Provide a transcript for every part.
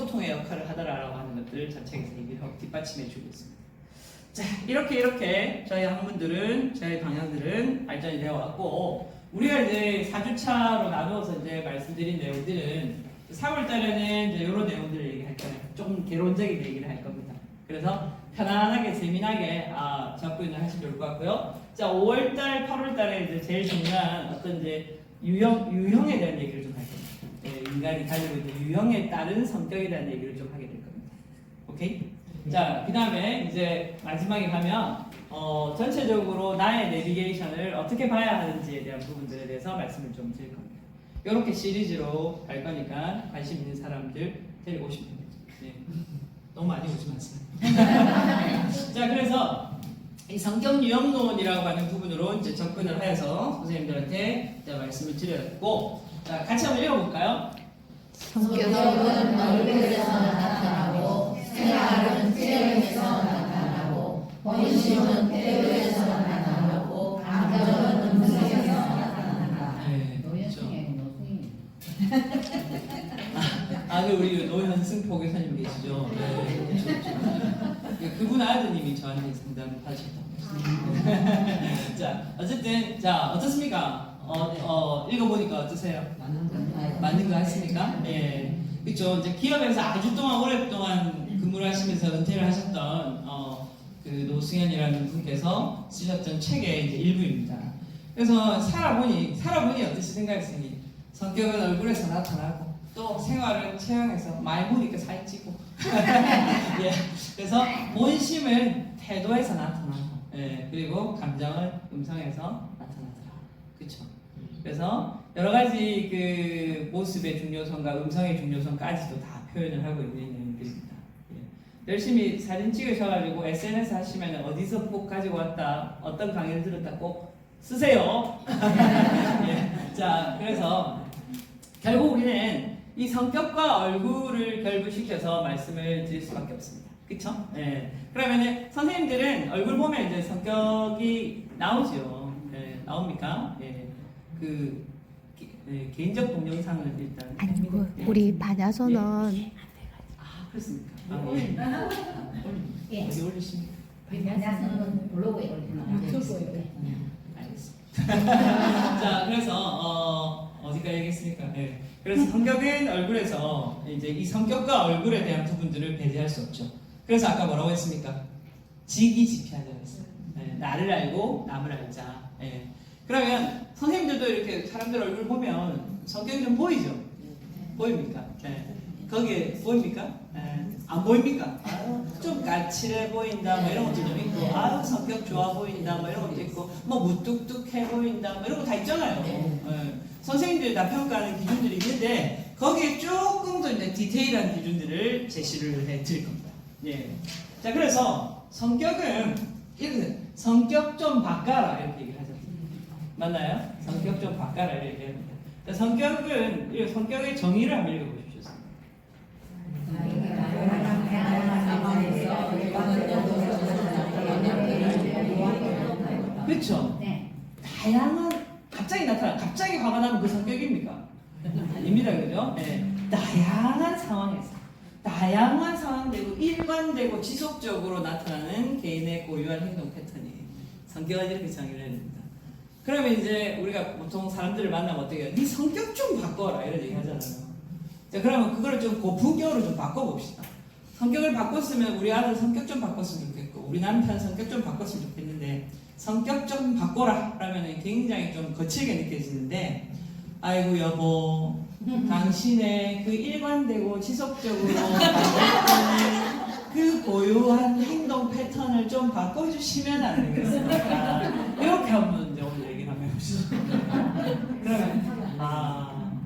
소통의 역할을 하더라라고 하는 것들을 전책에서 얘기를 하고 뒷받침해 주고 있습니다. 자, 이렇게 저희 학문들은, 저희 방향들은 발전이 되어 왔고, 우리가 이제 4주차로 나누어서 이제 말씀드린 내용들은 4월 달에는 이제 이런 내용들을 얘기할 거예요. 조금 개론적인 얘기를 할 겁니다. 그래서 편안하게, 재미나게 접근을 하시면 좋을 것 같고요. 자, 5월 달, 8월 달에 이제 제일 중요한 어떤 이제 유형에 대한 얘기를 좀 할 겁니다. 인간이 가지고 있는 유형에 따른 성격에 대한 얘기를 좀 하게 될 겁니다. 오케이? 자, 그 다음에 이제 마지막에 가면 전체적으로 나의 내비게이션을 어떻게 봐야 하는지에 대한 부분들에 대해서 말씀을 좀 드릴 겁니다. 이렇게 시리즈로 갈 거니까 관심 있는 사람들 데리고 오시면 됩니다. 네. 너무 많이 오지 마세요. 자, 그래서 이 성격 유형론이라고 하는 부분으로 이제 접근을 해서 선생님들한테 이제 말씀을 드렸고, 자, 같이 한번 읽어볼까요? 성격은 얼굴에서 나타나고 생활은 체형에서 나타나고 본심은 태도에서 나타나고 감정은 음성에서 나타난다. 네, 노현승이 노승이. 그 우리 노현승 보교사님 계시죠? 네, 그렇죠. 그분 아드님이 저한테 상담을 하셨다고. 자, 어쨌든 자 어떻습니까? 읽어보니까 어떠세요? 맞는 거 같습니까? 예, 그렇죠. 이제 기업에서 아주 오랫동안 근무를 하시면서 은퇴를 하셨던 그 노승현이라는 분께서 쓰셨던 책의 이제 일부입니다. 그래서 살아보니 어떠시 생각했으니 성격은 얼굴에서 나타나고 또 생활은 체형에서 말 보니까 살찌고 예, 그래서 본심은 태도에서 나타나고 예, 그리고 감정은 음성에서 나타나더라. 그렇죠. 그래서 여러 가지 그 모습의 중요성과 음성의 중요성까지도 다 표현을 하고 있는 내용들입니다. 예. 열심히 사진 찍으셔가지고 SNS 하시면 어디서 꼭 가지고 왔다, 어떤 강의를 들었다 꼭 쓰세요. 예. 자, 그래서 결국 우리는 이 성격과 얼굴을 결부시켜서 말씀을 드릴 수밖에 없습니다. 그쵸? 예. 그러면은 선생님들은 얼굴 보면 이제 성격이 나오죠. 예. 나옵니까? 예. 개인적 동영상을 일단 아니고 우리 반야서는 그렇습니까? 예. 어디 올리십니까? 반야서는 블로그에 올리는 유튜브에. 알겠습니다. 자, 그래서 어디까지 얘기했습니까? 네. 그래서 성격은 얼굴에서 이제 이 성격과 얼굴에 대한 부분들을 배제할 수 없죠. 그래서 아까 뭐라고 했습니까? 직이지피하자고 했어요. 네. 나를 알고 남을 알자. 네. 그러면 선생님들도 이렇게 사람들 얼굴 보면 성격이 좀 보이죠? 보입니까? 네. 거기에 보입니까? 네. 안 보입니까? 좀 까칠해 보인다 뭐 이런 것도 좀 있고 성격 좋아 보인다 뭐 이런 것도 있고 뭐 무뚝뚝해 보인다 뭐 이런 거 다 있잖아요. 네. 선생님들이 다 평가하는 기준들이 있는데 거기에 조금 더 이제 디테일한 기준들을 제시를 해 드릴 겁니다. 예. 자, 그래서 성격은 이렇게 성격 좀 바꿔라 이렇게 얘기를 하죠. 맞나요? 성격 좀 바꿔라 이렇게 얘기합니다. 성격의 정의를 한번 읽어보십시오. 그렇죠. 네. 다양한 갑자기 화가 나면 그 성격입니까? 아닙니다, 그죠? 네. 다양한 상황되고 일관되고 지속적으로 나타나는 개인의 고유한 행동 패턴이 성격을 이렇게 정의를 해야 됩니다. 그러면 이제 우리가 보통 사람들을 만나면 어떻게 해요? 네 성격 좀 바꿔라 이런 얘기 하잖아요. 자, 그러면 그거를 좀 고품격으로 좀 바꿔봅시다. 성격을 바꿨으면 우리 아들 성격 좀 바꿨으면 좋겠고 우리 남편 성격 좀 바꿨으면 좋겠는데 성격 좀 바꿔라 라면 굉장히 좀 거칠게 느껴지는데 아이고 여보 당신의 그 일관되고 지속적으로 그 고유한 행동 패턴을 좀 바꿔주시면 안 되겠습니까? 이렇게 한번 이제 오늘 얘기를 한번 해보시죠. 그러면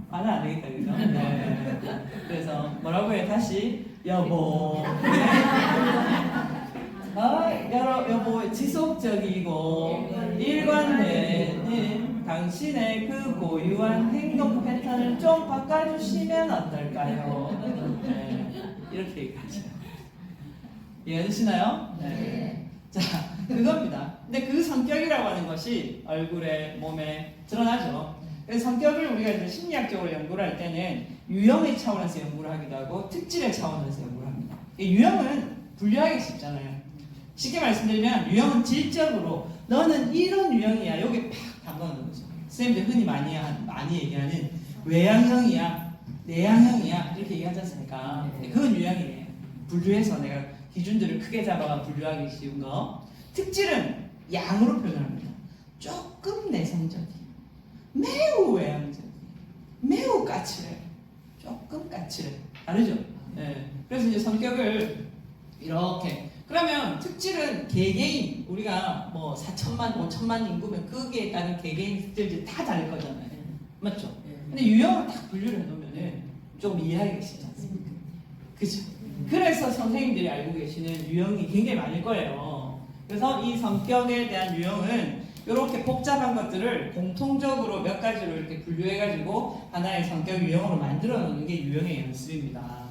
말은 안 되겠다, 그죠? 네. 그래서 뭐라고 해? 다시 여보 여보 지속적이고 일관되는 당신의 그 고유한 행동 패턴을 좀 바꿔주시면 어떨까요? 네. 이렇게 얘기하죠. 이해되시나요? 네. 자, 그겁니다. 근데 그 성격이라고 하는 것이 얼굴에, 몸에 드러나죠. 그래서 성격을 우리가 이제 심리학적으로 연구를 할 때는 유형의 차원에서 연구를 하기도 하고 특질의 차원에서 연구를 합니다. 유형은 분류하기 쉽잖아요. 쉽게 말씀드리면 유형은 질적으로 너는 이런 유형이야 여기 팍 담아놓는 거죠. 선생님들 흔히 많이 얘기하는 외향형이야 내향형이야 이렇게 얘기하지 않습니까? 그건 유형이에요. 분류해서 내가 기준들을 크게 잡아가 분류하기 쉬운 거. 특질은 양으로 표현합니다. 조금 내성적이에요. 매우 외향적이에요. 매우 까칠해요. 조금 까칠해요. 다르죠? 네. 그래서 이제 성격을 이렇게 그러면 특질은 개개인 우리가 뭐 4천만, 5천만 인구면 거기에 따른 개개인 특질들이 다 다를 거잖아요. 맞죠? 근데 유형을 딱 분류를 해놓으면 좀 이해하기가 쉽지 않습니까? 그죠? 그래서 선생님들이 알고 계시는 유형이 굉장히 많을 거예요. 그래서 이 성격에 대한 유형은 이렇게 복잡한 것들을 공통적으로 몇 가지로 이렇게 분류해가지고 하나의 성격 유형으로 만들어 놓는 게 유형의 연습입니다.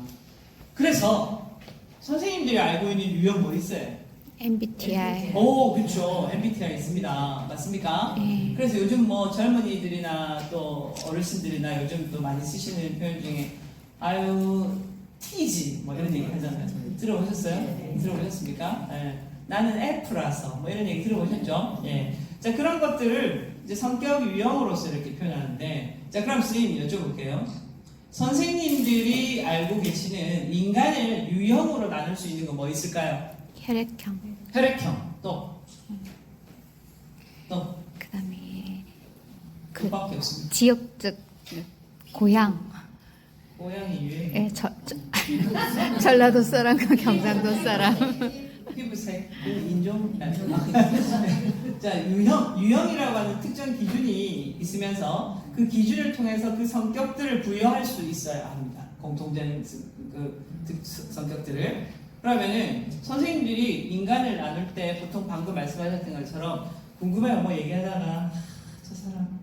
그래서 선생님들이 알고 있는 유형 뭐 있어요? MBTI. 오, 그렇죠. MBTI 있습니다. 맞습니까? 네. 그래서 요즘 뭐 젊은이들이나 또 어르신들이나 요즘 또 많이 쓰시는 표현 중에 아유 T지 뭐 이런 얘기 하잖아요. 들어보셨어요? 들어보셨습니까? 네. 나는 F라서 뭐 이런 얘기 들어보셨죠? 예. 자 그런 것들을 이제 성격 유형으로서 이렇게 표현하는데 자 그럼 선생님 여쭤볼게요. 선생님들이 알고 계시는 인간을 유형으로 나눌 수 있는 거 뭐 있을까요? 혈액형. 혈액형 또 그다음에 그밖에 없습니다. 지역적 고향. 고양이 유행. 예, 전라도 사람과 경상도 사람. 피부색, 인종, 자 유형이라고 하는 특정 기준이 있으면서 그 기준을 통해서 그 성격들을 부여할 수 있어야 합니다. 공통된 성격들을. 그러면은 선생님들이 인간을 나눌 때 보통 방금 말씀하셨던 것처럼 궁금해요 뭐 얘기하다가 저 사람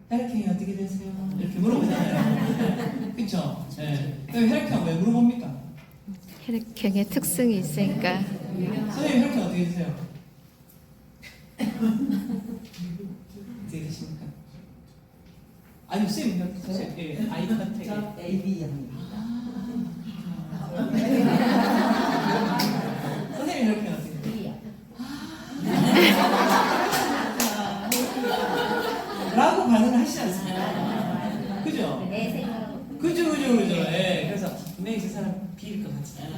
혈액형이 어떻게 되세요? 이렇게 물어보잖아요. 그렇죠? 네. 그럼 혈액형 왜 물어봅니까? 혈액형의 특성이 있으니까. 선생님 혈액형 어떻게 되세요? 어떻게 되십니까? 아니 선생님 혈액형 예, 아이한테 AB형입니다. 선생님 혈액형 어떻게 돼요? 라고 반응하시지 않습니까? 그죠? 내 생각으로 그죠. 예. 그래서 분명히 그 사람 비일 것 같잖아.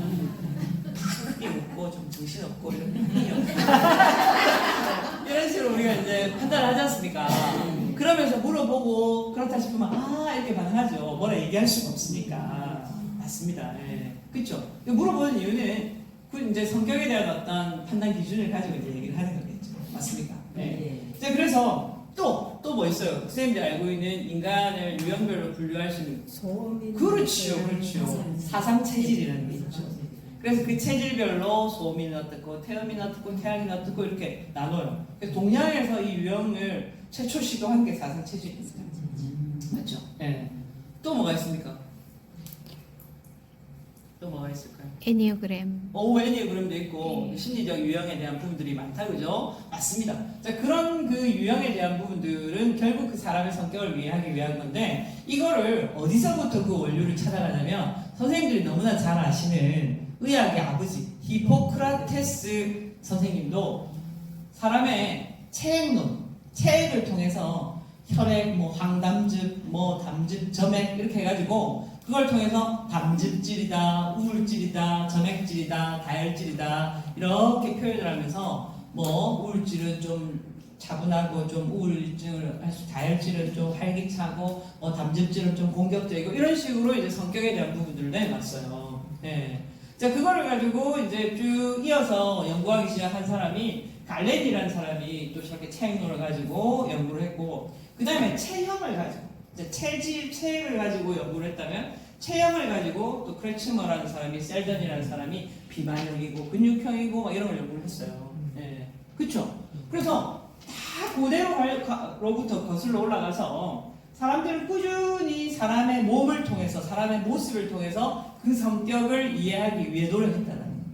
크게 웃고 좀 정신없고 이런 식으로 우리가 이제 판단을 하지 않습니까? 그러면서 물어보고 그렇다 싶으면 이렇게 반응하죠. 뭐라 얘기할 수가 없으니까. 맞습니다. 예. 그렇죠. 물어보는 이유는 그 이제 성격에 대한 어떤 판단 기준을 가지고 이제 얘기를 하는 거겠죠. 맞습니까? 예. 자 그래서 또 뭐 있어요? 선생님들 알고 있는 인간을 유형별로 분류할 수 있는 그렇죠. 사상 체질이라는 게 있죠. 그래서 그 체질별로 소음인은 어떻고 태음인은 어떻고 태양인은 어떻고 이렇게 나눠요. 그래서 동양에서 이 유형을 최초 시도한 게 사상 체질입니다. 맞죠? 네. 또 뭐가 있습니까? 또 뭐가 있을까요? 애니어그램. 애니어그램도 있고 심리적 유형에 대한 부분들이 많다 그죠? 맞습니다. 자 그런 그 유형에 대한 부분들은 결국 그 사람의 성격을 이해하기 위한 건데 이거를 어디서부터 그 원료를 찾아가냐면 선생님들이 너무나 잘 아시는 의학의 아버지 히포크라테스 선생님도 사람의 체액을 통해서 혈액, 뭐 황담즙, 뭐 담즙, 점액 이렇게 해가지고 그걸 통해서 담즙질이다, 우울질이다, 점액질이다, 다혈질이다 이렇게 표현을 하면서 뭐 우울질은 좀 차분하고 좀 우울증을 할 수, 다혈질은 좀 활기차고 뭐 담즙질은 좀 공격적이고 이런 식으로 이제 성격에 대한 부분들을 내놨어요. 네. 자 그거를 가지고 이제 쭉 이어서 연구하기 시작한 사람이 갈렌이라는 사람이 또 저렇게 체형론을 가지고 연구를 했고 그 다음에 체형을 가지고 체를 가지고 연구를 했다면 체형을 가지고 또 크레츠머라는 사람이 셀던이라는 사람이 비만형이고 근육형이고 막 이런 걸 연구를 했어요. 네. 그쵸? 그래서 다 그대로부터 거슬러 올라가서 사람들은 꾸준히 사람의 몸을 통해서 사람의 모습을 통해서 그 성격을 이해하기 위해 노력했다는 겁니다.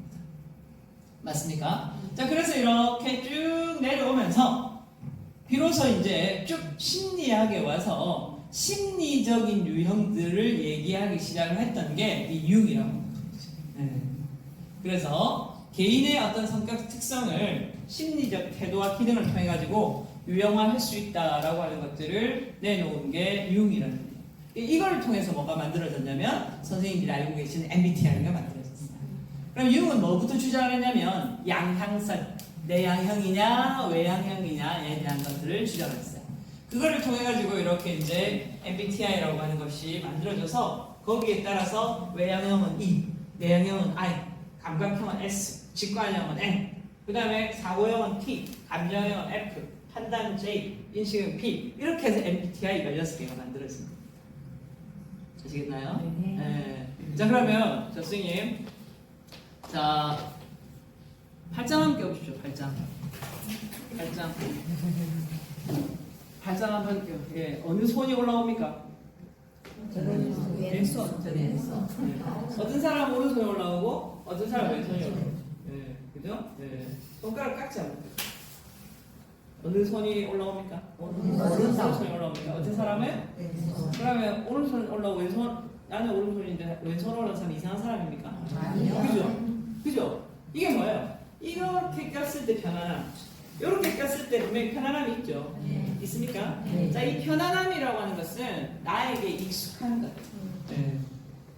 맞습니까? 자 그래서 이렇게 쭉 내려오면서 비로소 이제 쭉 심리학에 와서 심리적인 유형들을 얘기하기 시작을 했던 게 이 융이라고 합니다. 네. 그래서 개인의 어떤 성격 특성을 심리적 태도와 기능을 통해 가지고 유형화할 수 있다라고 하는 것들을 내놓은 게 융이라는 거예요. 이걸 통해서 뭐가 만들어졌냐면 선생님들이 알고 계시는 MBTI가 만들어졌어요. 그럼 융은 뭐부터 주장을 했냐면 양향성, 내향형이냐 외향형이냐에 대한 것들을 주장했어요. 그거를 통해 가지고 이렇게 이제 MBTI라고 하는 것이 만들어져서 거기에 따라서 외향형은 E, 내향형은 I, 감각형은 S, 직관형은 N, 그 다음에 사고형은 T, 감정형은 F, 판단은 J, 인식은 P, 이렇게 해서 MBTI 16개가 만들어집니다. 아시겠나요? 네. 자, 그러면 자, 선생님, 자, 8장 함께 오십시오. 8장. 8장 한번 예, 어느 손이 올라옵니까? 왼손. 왼손. 어떤 사람 오른손이 올라오고 어떤 사람 왼손이 올라오고. 예, 그죠? 예. 손가락 깍지 한번. 어느 손이 올라옵니까? 오른손이 올라옵니까? 어떤 사람은? 그러면 오른손 올라오고 왼손, 나는 오른손인데 왼손 올라온 사람이 이상한 사람입니까? 아니요. 그죠? 그죠? 이게 뭐예요? 이렇게 꼈을 때 편안함, 이렇게 꼈을 때 분명히 편안함이 있죠? 네. 있습니까? 네. 자, 이 편안함이라고 하는 것은 나에게 익숙한 것. 네.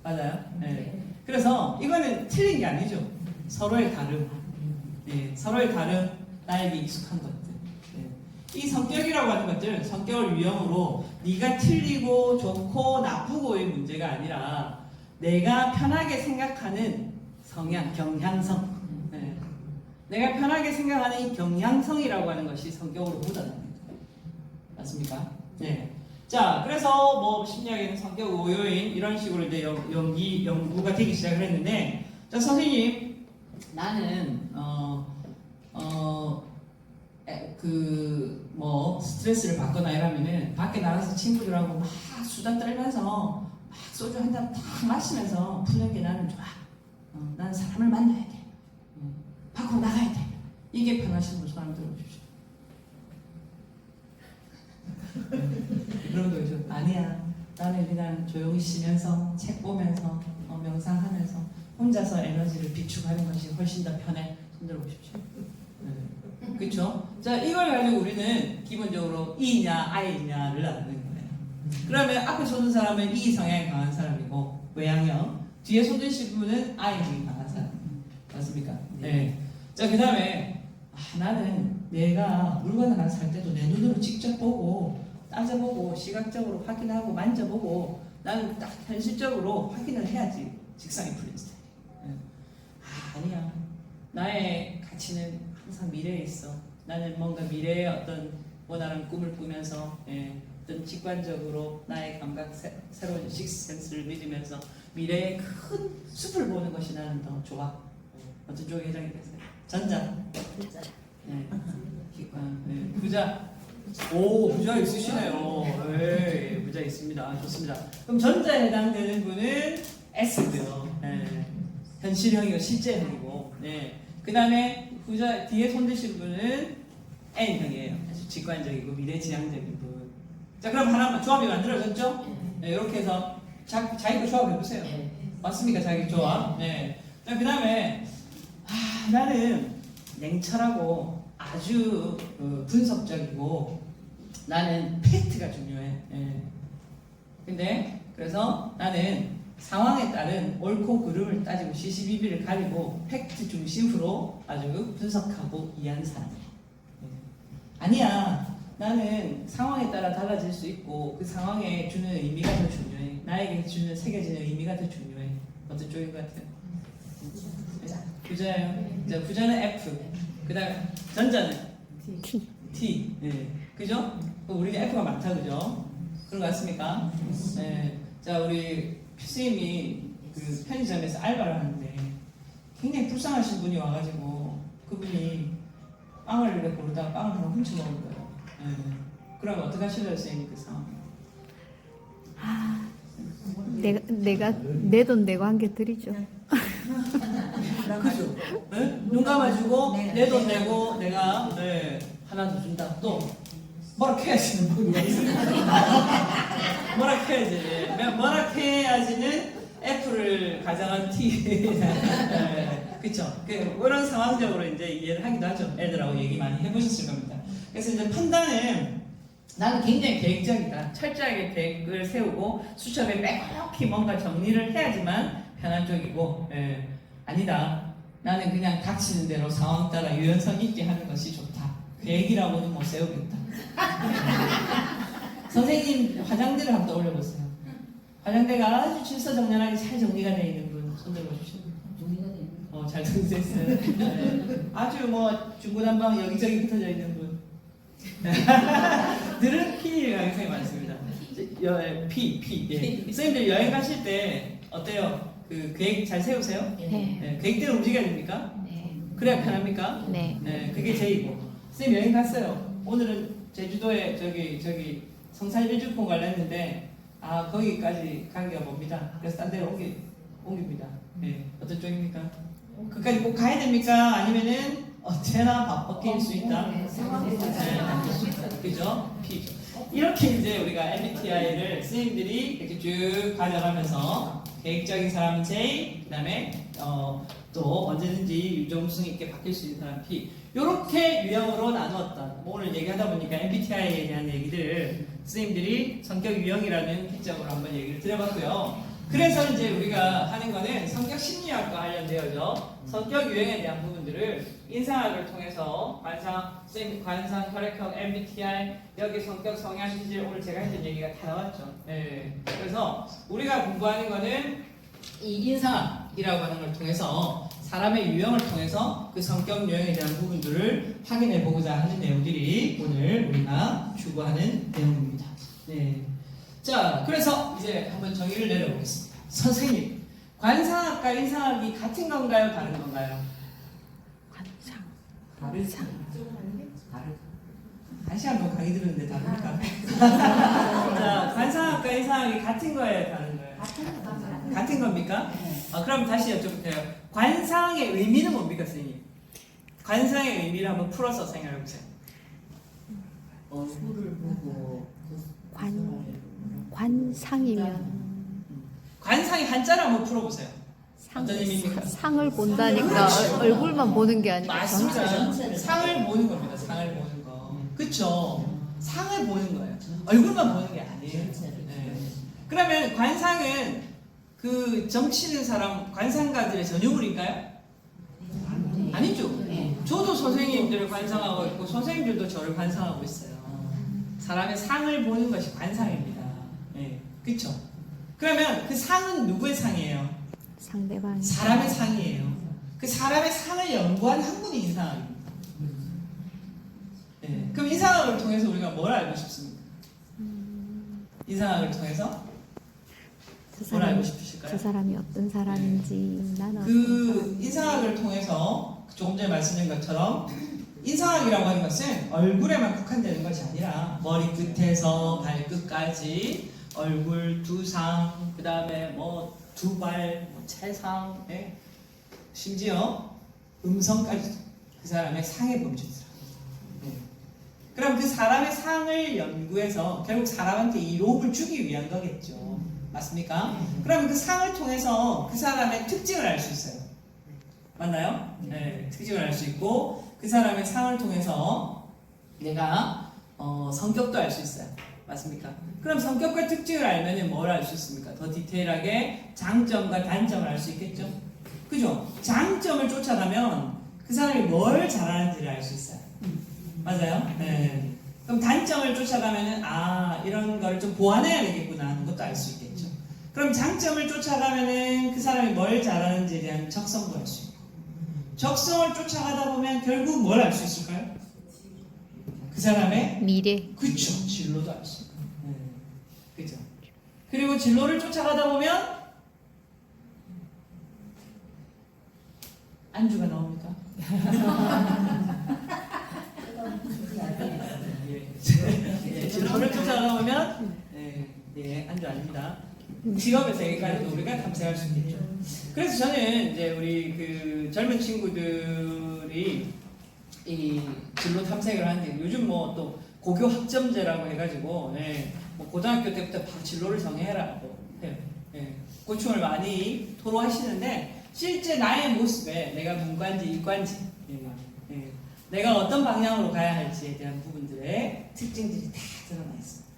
맞아요? 네. 그래서 이거는 틀린 게 아니죠. 서로의 다름. 네. 서로의 다름, 나에게 익숙한 것들. 네. 이 성격이라고 하는 것들은 성격을 유형으로 네가 틀리고 좋고 나쁘고의 문제가 아니라 내가 편하게 생각하는 성향, 경향성. 네. 내가 편하게 생각하는 이 경향성이라고 하는 것이 성격으로 묻어납니다. 맞습니까? 네. 자, 그래서 뭐 심리학에는 성격 5요인 이런 식으로 이제 연구가 되기 시작을 했는데, 자, 선생님, 나는 뭐 스트레스를 받거나 이러면은 밖에 나가서 친구들하고 막 수다 떨면서 막 소주 한 잔 탁 마시면서 푸는 게 나는 좋아. 나는 사람을 만나야 돼. 밖으로 나가야 돼. 이게 편하신 분 손 한번 들어주십시오. 그런 거죠. 아니야. 나는 그냥 조용히 쉬면서 책 보면서 명상하면서 혼자서 에너지를 비축하는 것이 훨씬 더 편해. 손 들어보십시오. 그렇죠? 자, 이걸 가지고 우리는 기본적으로 E냐 I냐를 나누는 거예요. 그러면 앞에 쏘는 사람은 E 성향이 강한 사람이고 외향형, 뒤에 쏘드신 분은 I형이 강한 사람. 맞습니까? 네. 자, 그 다음에 나는 내가 물건 하나 살 때도 내 눈으로 직접 보고 따져보고 시각적으로 확인하고 만져보고 나는 딱 현실적으로 확인을 해야지 직성이 풀린 스타일이에요. 아니야. 나의 가치는 항상 미래에 있어. 나는 뭔가 미래의 어떤 원활한 꿈을 꾸면서 어떤 직관적으로 나의 감각, 새로운 식센스를 믿으면서 미래의 큰 숲을 보는 것이 나는 더 좋아. 어떤 쪽에 해당이 되세요? 전자. 네. 부자. 오, 부자 있으시네요. 네, 부자 있습니다. 좋습니다. 그럼 전자에 해당되는 분은 S고요. 네. 현실형이고 실제형이고. 네. 그 다음에 부자 뒤에 손드신 분은 N형이에요. 아주 직관적이고 미래지향적인 분. 자, 그럼 하나만 조합이 만들어졌죠? 네, 이렇게 해서 자기 거 조합 해보세요. 맞습니까? 자기 조합. 네. 자, 그 다음에 나는 냉철하고 아주 분석적이고 나는 팩트가 중요해. 근데 그래서 나는 상황에 따른 옳고 그름을 따지고 시시비비를 가리고 팩트 중심으로 아주 분석하고 이해하는 사람이야. 아니야. 나는 상황에 따라 달라질 수 있고 그 상황에 주는 의미가 더 중요해. 나에게 주는 새겨지는 의미가 더 중요해. 어떤 쪽인 것 같아요? 부자예요. 자, 부자는 F. 그 다음에 전자는 T. 네. 그죠? 우리는 F가 많다, 그죠? 그런 거 같습니까? 네. 자, 우리 피스님이 그 편의점에서 알바를 하는데 굉장히 불쌍하신 분이 와가지고 그분이 빵을 이렇게 고르다가 빵을 하나 훔쳐 먹은 거예요. 네. 그러면 어떻게 하실래요, 선생님, 그 상황? 내가 내 돈 내고 한 개 드리죠. 그죠? 네? 눈 감아주고 내 돈 내고 내가 하나 더 준다. 또 뭐라 해야지는 모르겠어요. 뭐라 해야지. 뭐라 해야지는 F를 가져간 T. 네, 그쵸? 그런 상황적으로 이제 이해를 하기도 하죠. 애들하고 얘기 많이 해보셨을 겁니다. 그래서 이제 판단은 나는 굉장히 계획적이다. 철저하게 계획을 세우고 수첩에 빼곡히 뭔가 정리를 해야지만 편한 쪽이고, 아니다. 나는 그냥 닥치는 대로 상황 따라 유연성 있게 하는 것이 좋다. 계획이라고는 못 세우겠다. 선생님 화장대를 한번 떠올려보세요. 화장대가 아주 질서정연하게 잘 정리가 되어 있는 분 손 들어보시죠. 잘 정리됐어요. 네. 아주 뭐 중구난방 여기저기 흩어져 있는 분. 늘은 P가 굉장히 많습니다. P. 예. 선생님들 여행 가실 때 어때요? 그 계획 잘 세우세요? 네. 계획대로 움직여야 됩니까? 네. 그래야 편합니까? 네. 그게 제이고. 선생님 여행 갔어요. 오늘은 제주도에 저기 성산일주봉 가려 했는데 거기까지 가기가 멉니다. 그래서 딴 데로 옮깁니다. 어떤 쪽입니까? 그까지 꼭 가야 됩니까? 아니면은 언제나 바뀔 수 있다. 그죠? P죠. 이렇게 이제 우리가 MBTI를 선생님들이 이렇게 쭉 가져가면서 계획적인 사람은 J, 그다음에 또 언제든지 유동성 있게 바뀔 수 있는 사람 P. 이렇게 유형으로 나누었다. 오늘 얘기하다 보니까 MBTI에 대한 얘기들 선생님들이 성격 유형이라는 기점으로 한번 얘기를 드려봤고요. 그래서 이제 우리가 하는 거는 성격 심리학과 관련되어져 성격 유형에 대한 부분들을 인상학을 통해서 관상, 혈액형, MBTI, 여기 성격, 성향, 기질 오늘 제가 했던 얘기가 다 나왔죠. 그래서 우리가 공부하는 거는 이 인상학이라고 하는 걸 통해서 사람의 유형을 통해서 그 성격 유형에 대한 부분들을 확인해 보고자 하는 내용들이 오늘 우리가 추구하는 내용입니다. 자, 그래서 이제 한번 정의를 내려보겠습니다. 선생님, 관상학과 인상학이 같은 건가요? 다른 건가요? 관상. 다르죠. 한 시간 더 강의 들었는데 다릅니까? 자, 관상학과 인상학이 같은 거예요? 다른 거예요? 같은 겁니까? 그럼 다시 여쭤볼게요. 관상의 의미는 뭡니까, 선생님? 관상의 의미를 한번 풀어서 생각해 보세요. 얼굴을 보고 관상이면 관상이 한자로 한번 풀어보세요. 어떤 의미입니까? 상을 본다니까 얼굴만 보는 게 아니라 맞습니다. 전체를. 상을 보는 겁니다. 상을 보는 거. 그쵸? 상을 보는 거예요. 얼굴만 보는 게 아니에요. 그러면 관상은 그 점치는 사람, 관상가들의 전유물인가요? 아니죠. 저도 선생님들을 관상하고 있고 선생님들도 저를 관상하고 있어요. 사람의 상을 보는 것이 관상입니다. 그쵸? 그러면 그 상은 누구의 상이에요? 상대방 사람의 상이에요. 그 사람의 상을 연구한 학문이 인상학입니다. 그럼 인상학을 통해서 우리가 뭘 알고 싶습니까? 인상학을 통해서 뭘 알고 싶으실까요? 저 사람이 어떤 사람인지 나는 그 인상학을 통해서 조금 전에 말씀드린 것처럼 인상학이라고 하는 것은 얼굴에만 국한되는 것이 아니라 머리 끝에서 발끝까지 얼굴, 두상, 그 다음에 뭐 두발, 체상, 심지어 음성까지 그 사람의 상의 범주더라. 그럼 그 사람의 상을 연구해서 결국 사람한테 이로움을 주기 위한 거겠죠. 맞습니까? 그러면 그 상을 통해서 그 사람의 특징을 알 수 있어요. 맞나요? 특징을 알 수 있고 그 사람의 상을 통해서 내가 성격도 알 수 있어요. 맞습니까? 그럼 성격과 특징을 알면 뭘 알 수 있습니까? 더 디테일하게 장점과 단점을 알 수 있겠죠? 그죠? 장점을 쫓아가면 그 사람이 뭘 잘하는지를 알 수 있어요. 맞아요? 그럼 단점을 쫓아가면은 이런 거를 좀 보완해야 되겠구나 하는 것도 알 수 있겠죠. 그럼 장점을 쫓아가면은 그 사람이 뭘 잘하는지에 대한 적성도 알 수 있고 적성을 쫓아가다 보면 결국 뭘 알 수 있을까요? 그 사람의 미래 그쵸 진로도 알 수 있고 그죠. 그리고 진로를 쫓아가다 보면 안주가 나옵니까? 진로를 쫓아가다 보면 안주 아닙니다. 직업의 세계까지도 우리가 탐색할 수 있겠죠. 그래서 저는 이제 우리 그 젊은 친구들이 이 진로 탐색을 하는데 요즘 뭐 또 고교 학점제라고 해가지고 뭐 고등학교 때부터 바로 진로를 정해라고 해요. 고충을 많이 토로하시는데 실제 나의 모습에 내가 문과인지 이과인지 내가 어떤 방향으로 가야 할지에 대한 부분들의 특징들이 다 드러나 있습니다.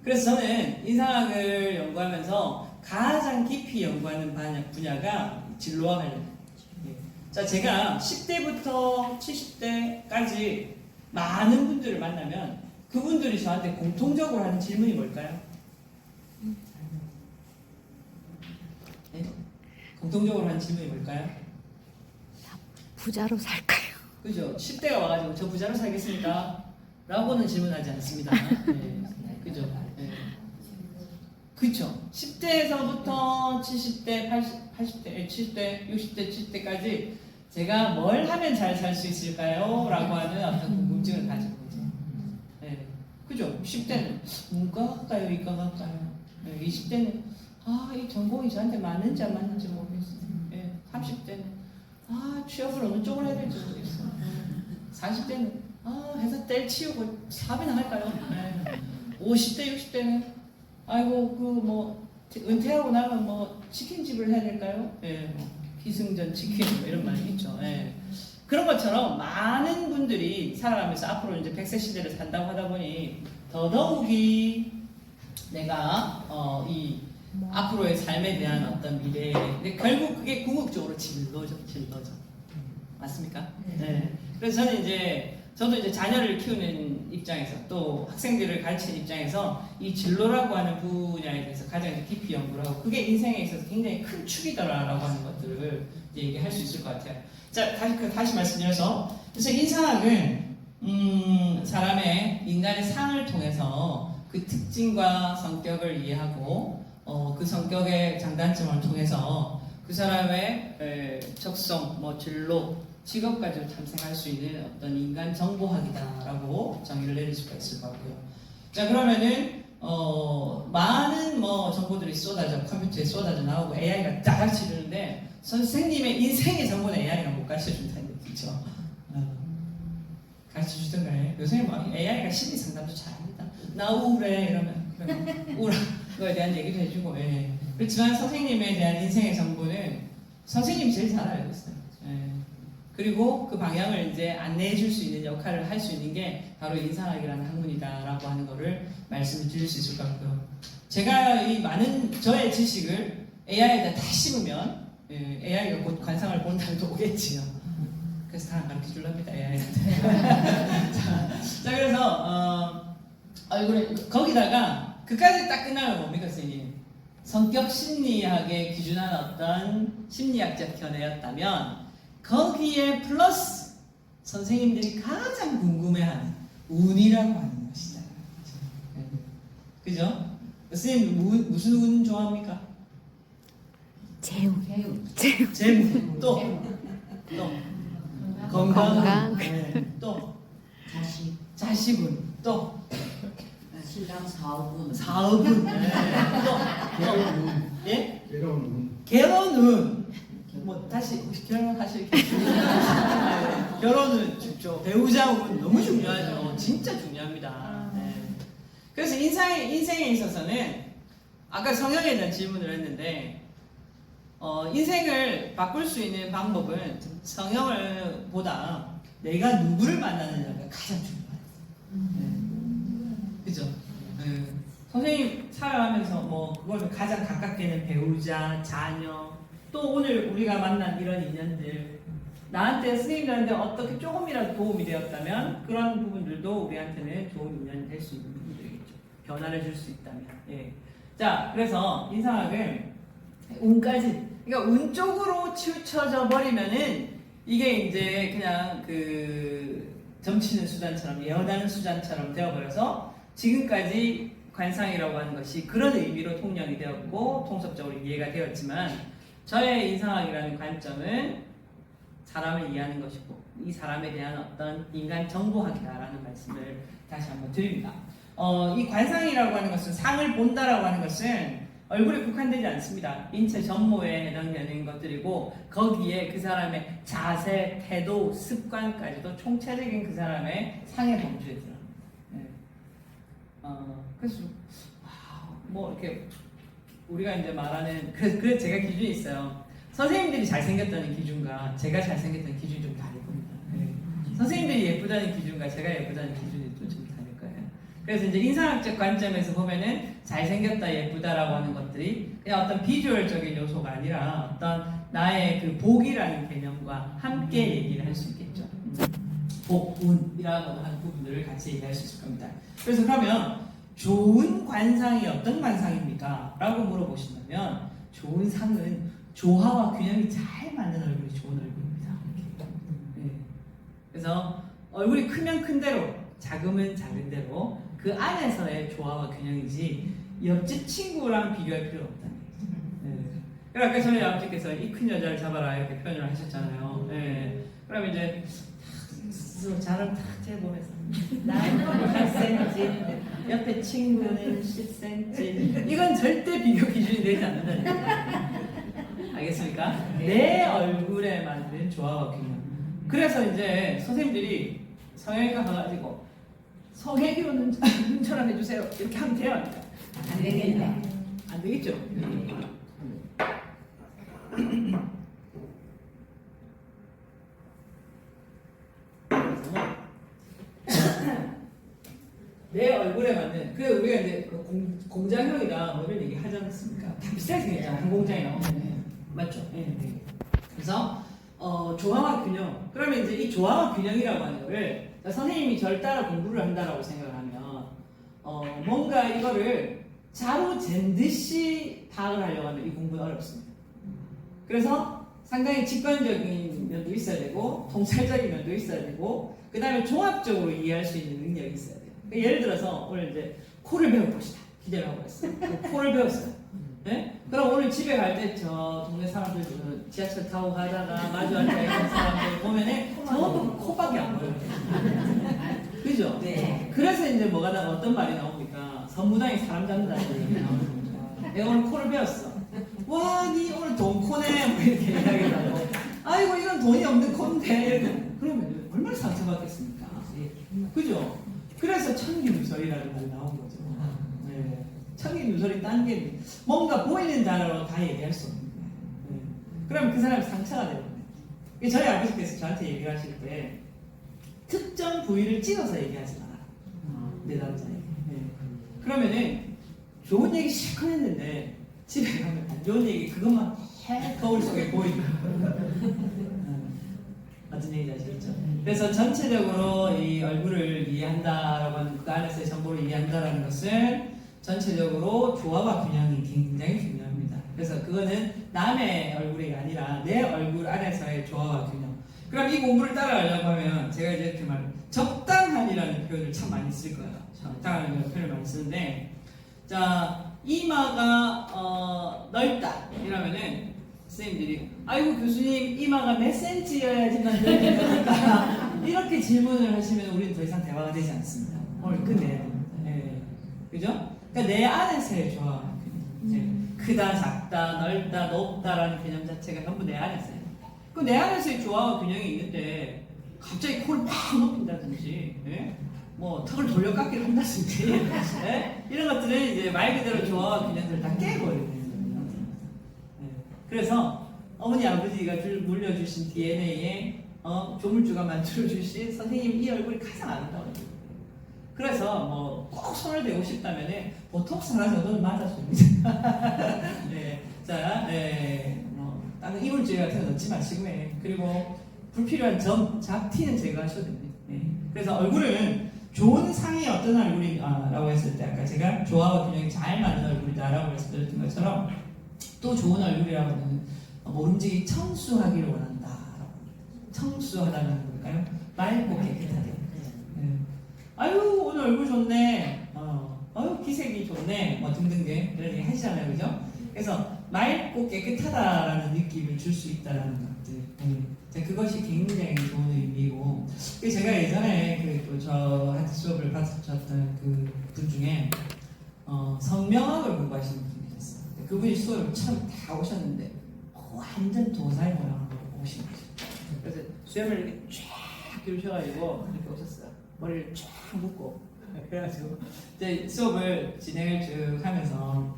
그래서 저는 인상학을 연구하면서 가장 깊이 연구하는 분야가 진로와 관련된 자, 제가 10대부터 70대까지 많은 분들을 만나면 그분들이 저한테 공통적으로 하는 질문이 뭘까요? 네? 공통적으로 하는 질문이 뭘까요? 부자로 살까요? 그죠? 10대가 와가지고 저 부자로 살겠습니까? 라고는 질문하지 않습니다. 그죠? 그쵸? 10대에서부터 70대, 80대, 70대, 60대, 70대까지 제가 뭘 하면 잘 살 수 있을까요? 라고 하는 어떤 궁금증을 가지고 있죠. 그죠? 10대는 문과 갈까요? 이과 갈까요? 20대는 이 전공이 저한테 맞는지 안 맞는지 모르겠어요. 30대는 취업을 어느 쪽으로 해야 될지 모르겠어요. 40대는 회사 때려치우고 사업이나 할까요? 50대, 60대는 은퇴하고 나면 치킨집을 해야 될까요? 기승전 치킨 이런 말이 있죠. 그런 것처럼 많은 분들이 살아가면서 앞으로 이제 100세 시대를 산다고 하다 보니 더더욱이 내가 이 앞으로의 삶에 대한 어떤 미래, 근데 결국 그게 궁극적으로 진로죠. 맞습니까? 그래서 저도 이제 자녀를 키우는 입장에서 또 학생들을 가르치는 입장에서 이 진로라고 하는 분야에 대해서 가장 깊이 연구를 하고 그게 인생에 있어서 굉장히 큰 축이더라라고 하는 것들을 이제 얘기할 수 있을 것 같아요. 자, 다시 말씀드려서 그래서 인상학은 사람의 인간의 상을 통해서 그 특징과 성격을 이해하고 그 성격의 장단점을 통해서 그 사람의 적성, 진로, 직업까지 탐색할 수 있는 어떤 인간 정보학이다라고 정의를 내릴 수가 있을 것 같고요. 자, 그러면은 많은 정보들이 컴퓨터에 쏟아져 나오고 AI가 딱 가르쳐 주는데 선생님의 인생의 정보는 AI가 못 가르쳐 준다는 얘기죠. 가르쳐 주던가요? 요새 AI가 심리 상담도 잘합니다. 나 우울해 이러면 우울한 거에 대한 얘기도 해주고 그렇지만 선생님에 대한 인생의 정보는 선생님이 제일 잘 알고 있어요. 그리고 그 방향을 이제 안내해 줄 수 있는 역할을 할 수 있는 게 바로 인상학이라는 학문이다라고 하는 거를 말씀을 드릴 수 있을 것 같고요. 제가 이 많은 저의 지식을 AI에다 다 심으면 AI가 곧 관상을 본 날도 오겠지요. 그래서 다 가르쳐 주랍니다, AI한테. 자, 그래서 거기다가 그까지 딱 끝나면 뭡니까, 선생님? 성격 심리학에 기준한 어떤 심리학적 견해였다면 거기에 플러스 선생님들이 가장 궁금해하는 운이라고 하는 것이다. 그죠? 선생님 무슨 운 좋아합니까? 재운. 재무 또 건강. 또 자식운 또 신랑 사업은 사업운 또 예? 결혼운 다시 결혼하실 결혼은 좋죠. 배우자운 너무 중요하죠. 진짜 중요합니다. 그래서 인생에 있어서는 아까 성형에 대한 질문을 했는데 인생을 바꿀 수 있는 방법은 성형을 보다 내가 누구를 만나느냐가 가장 중요해요. 그죠? 선생님 살아가면서 그걸 가장 가깝게는 배우자, 자녀, 또 오늘 우리가 만난 이런 인연들 나한테 선생님들한테 어떻게 조금이라도 도움이 되었다면 그런 부분들도 우리한테는 좋은 인연이 될 수 있는 부분들이겠죠. 변화를 줄 수 있다면. 자, 그래서 인상학은 운까지, 그러니까 운 쪽으로 치우쳐져 버리면은 이게 이제 그냥 점치는 수단처럼 예언하는 수단처럼 되어버려서 지금까지 관상이라고 하는 것이 그런 의미로 통념이 되었고 통섭적으로 이해가 되었지만 저의 인상학이라는 관점은 사람을 이해하는 것이고 이 사람에 대한 어떤 인간 정보학이다라는 말씀을 다시 한번 드립니다. 이 관상이라고 하는 것은 상을 본다라고 하는 것은 얼굴에 국한되지 않습니다. 인체 전모에 해당되는 것들이고 거기에 그 사람의 자세, 태도, 습관까지도 총체적인 그 사람의 상의 범주에 들어갑니다. 그래서 뭐 이렇게 우리가 이제 말하는 그래서 제가 기준이 있어요. 선생님들이 잘생겼다는 기준과 제가 잘생겼다는 기준이 좀 다를 겁니다. 선생님들이 예쁘다는 기준과 제가 예쁘다는 기준이 또 좀 다를 거예요. 그래서 이제 인상학적 관점에서 보면은 잘생겼다, 예쁘다라고 하는 것들이 그냥 어떤 비주얼적인 요소가 아니라 어떤 나의 그 복이라는 개념과 함께 얘기를 할 수 있겠죠. 복, 운이라고 하는 부분들을 같이 얘기할 수 있을 겁니다. 그래서 그러면 좋은 관상이 어떤 관상입니까? 라고 물어보신다면 좋은 상은 조화와 균형이 잘 맞는 얼굴이 좋은 얼굴입니다. 네. 그래서 얼굴이 크면 큰 대로 작으면 작은 대로 그 안에서의 조화와 균형이지 옆집 친구랑 비교할 필요 없다는 얘기죠. 네. 그러니까 저희 아버지께서 이 큰 여자를 잡아라 이렇게 표현을 하셨잖아요. 네. 그러면 이제 스스로 자를 탁 재보면서 나는 8cm 옆에 친구는 10cm 이건 절대 비교 기준이 되지 않는다는 거예요. 알겠습니까? 내 얼굴에 맞는 조화와 균형. 그래서 이제 선생님들이 성형외과 가가지고 성혜교는 눈처럼 해주세요 이렇게 하면 돼요? 안 되겠네. 안 되겠죠? 내 얼굴에 맞는 그 우리가 이제 그 공장형이다 뭐 이런 얘기 하지 않습니까? 다 비슷하게 생겼잖아. 한 공장에 나오면 맞죠? 네. 그래서 조화와 균형. 그러면 이제 이 조화와 균형이라고 하는 거를 선생님이 절 따라 공부를 한다라고 생각을 하면 뭔가 이거를 자로 잰 듯이 파악을 하려고 하면 이 공부는 어렵습니다. 그래서 상당히 직관적인 면도 있어야 되고 통찰적인 면도 있어야 되고 그 다음에 종합적으로 이해할 수 있는 능력이 있어야 돼요. 그러니까 예를 들어서 오늘 이제 코를 배울 것이다 기대를 하고 있어요. 코를 배웠어요. 네? 그럼 오늘 집에 갈 때 저 동네 사람들 지하철 타고 가다가 마주 앉아있는 사람들 보면은 전부 코밖에 안 보여요. 그죠? 네. 그래서 이제 뭐가 어떤 말이 나옵니까? 선무당이 사람 잡는다는 얘기 나오는 거죠. 내가 오늘 코를 배웠어. 와, 니 오늘 돈 코네 뭐 이렇게 이야기하고 아이고 이건 돈이 없는 코인데 이렇게. 그러면 얼마나 상처받겠습니까? 그죠? 그래서 천기누설이라는 말이 나온 거죠. 네. 천기누설이 딴 게 뭔가 보이는 단어로 다 얘기할 수 없는 거예요. 네. 그럼 그 사람이 상처가 되는 거예요. 저희 아버지께서 저한테 얘기를 하실 때 특정 부위를 찍어서 얘기하지 마라. 내 남자에게. 네. 그러면은 좋은 얘기 실컷 했는데 집에 가면 안 좋은 얘기 그것만 거울 속에 보이는 어떤 얘기인지 아시겠죠? 그래서 전체적으로 이 얼굴을 이해한다라고 하는 그 안에서의 정보를 이해한다라는 것은 전체적으로 조화와 균형이 굉장히 중요합니다. 그래서 그거는 남의 얼굴이 아니라 내 얼굴 안에서의 조화와 균형. 그럼 이 공부를 따라가려고 하면 제가 이제 이렇게 적당한이라는 표현을 참 많이 쓸 거예요. 적당한이라는 표현을 많이 쓰는데 자 이마가 넓다 이러면은 선생님들이 아이고 교수님 이마가 몇 센치여야지만 넓습니까? 이렇게 질문을 하시면 우리는 더 이상 대화가 되지 않습니다. 오늘 끝내야 됩니다. 네. 그죠? 그러니까 내 안에서의 조화 이제 크다 작다 넓다 높다라는 개념 자체가 전부 내 안에서요. 그 내 안에서의 조화와 균형이 있는데 갑자기 코를 팍 높인다든지 네? 뭐 턱을 돌려깎기를 한다든지 네? 이런 것들은 이제 말 그대로 조화와 균형들을 다 깨버리는 거예요. 네. 그래서 어머니 아버지가 물려주신 DNA에 조물주가 만들어주신 선생님 이 얼굴이 가장 아름다워요. 그래서 뭐 꼭 손을 대고 싶다면 보톡스 하나 정도는 맞아줍니다. 네. 자, 네. 다른 이물질 같은 거 넣지 마시고 그리고 불필요한 점, 잡티는 제거하셔도 됩니다. 네. 그래서 얼굴은 좋은 상이 어떤 얼굴이라고 했을 때 아까 제가 조화와 균형이 잘 맞는 얼굴이다라고 말씀드렸던 것처럼 또 좋은 얼굴이라고 하면 모름지기 청수하기를 원한다. 청수하다는 걸까요? 맑고 깨끗하게. 네. 아유 오늘 얼굴 좋네. 아유 기색이 좋네. 뭐 등등등 이런 얘기 하시잖아요, 그죠? 그래서 맑고 깨끗하다라는 느낌을 줄 수 있다라는 것들. 그것이 굉장히 좋은 의미고. 제가 예전에 저한테 수업을 받으셨던 그 분 중에 성명학을 공부하시는 분이 계셨어요. 그분이 수업을 처음 다 오셨는데 완전 도사의 모양으로 오신 거죠. 그래서 수염을 이렇게 쫙 기르셔가지고 이렇게 오셨어요. 머리를 쫙 묶고 그래가지고 이제 수업을 진행을 쭉 하면서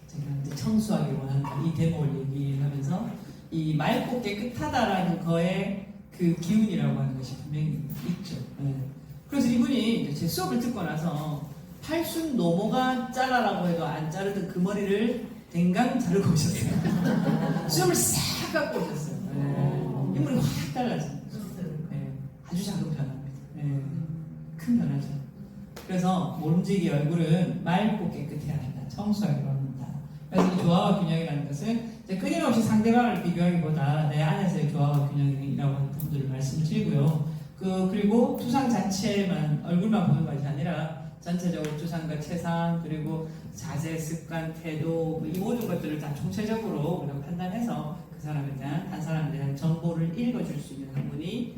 제가 이제 청수하기 원한다 이 대목을 얘기하면서 이 맑고 깨끗하다라는 거에 그 기운이라고 하는 것이 분명히 있죠. 네. 그래서 이분이 이제 제 수업을 듣고 나서 팔순 노모가 잘라라고 해도 안 자르던 그 머리를 댕강 자르고 오셨어요. 수염을 싹 깎고 오셨어요. 네. 인물이 확 달라집니다. 네. 아주 작은 변화입니다. 네. 큰 변화죠. 그래서 모름지기 얼굴은 맑고 깨끗해야 한다. 청소하기로 합니다. 그래서 이 조화와 균형이라는 것은 이제 끊임없이 상대방을 비교하기보다 내 안에서의 조화와 균형이라고 하는 부분들을 말씀을 드리고요. 그리고 투상 자체만 얼굴만 보는 것이 아니라 전체적으로 투상과 체상 그리고 자세, 습관, 태도 이 모든 것들을 다 총체적으로 우리가 판단해서 그 사람에 대한 한 사람에 대한 정보를 읽어줄 수 있는 학문이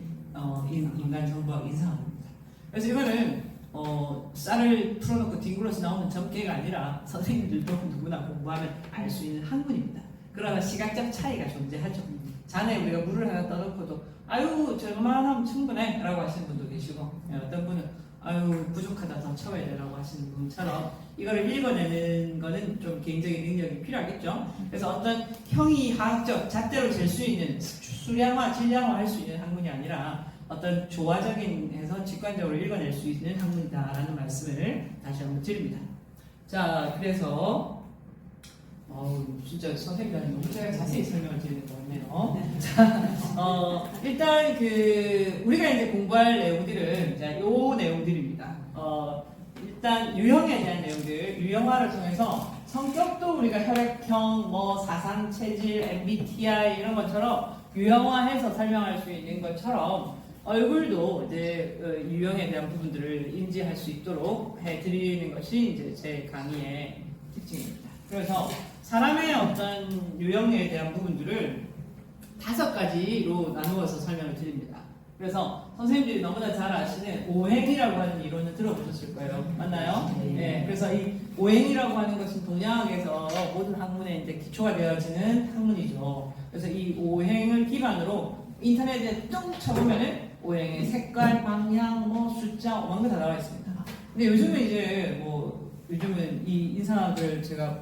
인간 정보학 인상학입니다. 그래서 이거는 쌀을 풀어놓고 뒹굴어서 나오는 점괘가 아니라 선생님들도 누구나 공부하면 알 수 있는 학문입니다. 그러나 시각적 차이가 존재하죠. 잔에 우리가 물을 하나 떠놓고도 아유 저만 하면 충분해 라고 하시는 분도 계시고 어떤 분은 아유 부족하다 더 채워야 되라고 하시는 분처럼 이거를 읽어내는 거는 좀 개인적인 능력이 필요하겠죠. 그래서 어떤 형이하학적 잣대로 잴 수 있는 수량화, 질량화 할 수 있는 학문이 아니라 어떤 조화적인 해서 직관적으로 읽어낼 수 있는 학문이다라는 말씀을 다시 한번 드립니다. 자, 그래서 진짜 선생님들한테 너무 제가 자세히 설명을 드리는 것 같네요. 자, 일단 우리가 이제 공부할 내용들은 자, 요 내용들입니다. 일단 유형에 대한 내용들, 유형화를 통해서 성격도 우리가 혈액형, 사상, 체질, MBTI 이런 것처럼 유형화해서 설명할 수 있는 것처럼 얼굴도 이제 유형에 대한 부분들을 인지할 수 있도록 해드리는 것이 이제 제 강의의 특징입니다. 그래서 사람의 어떤 유형에 대한 부분들을 5가지로 나누어서 설명을 드립니다. 그래서 선생님들이 너무나 잘 아시는 오행이라고 하는 이론을 들어보셨을 거예요. 맞나요? 네. 그래서 이 오행이라고 하는 것은 동양학에서 모든 학문에 이제 기초가 되어지는 학문이죠. 그래서 이 오행을 기반으로 인터넷에 뚱 쳐보면은 오행의 색깔, 방향, 숫자, 오만 거 다 나와 있습니다. 근데 요즘은 이제 요즘은 이 인상학을 제가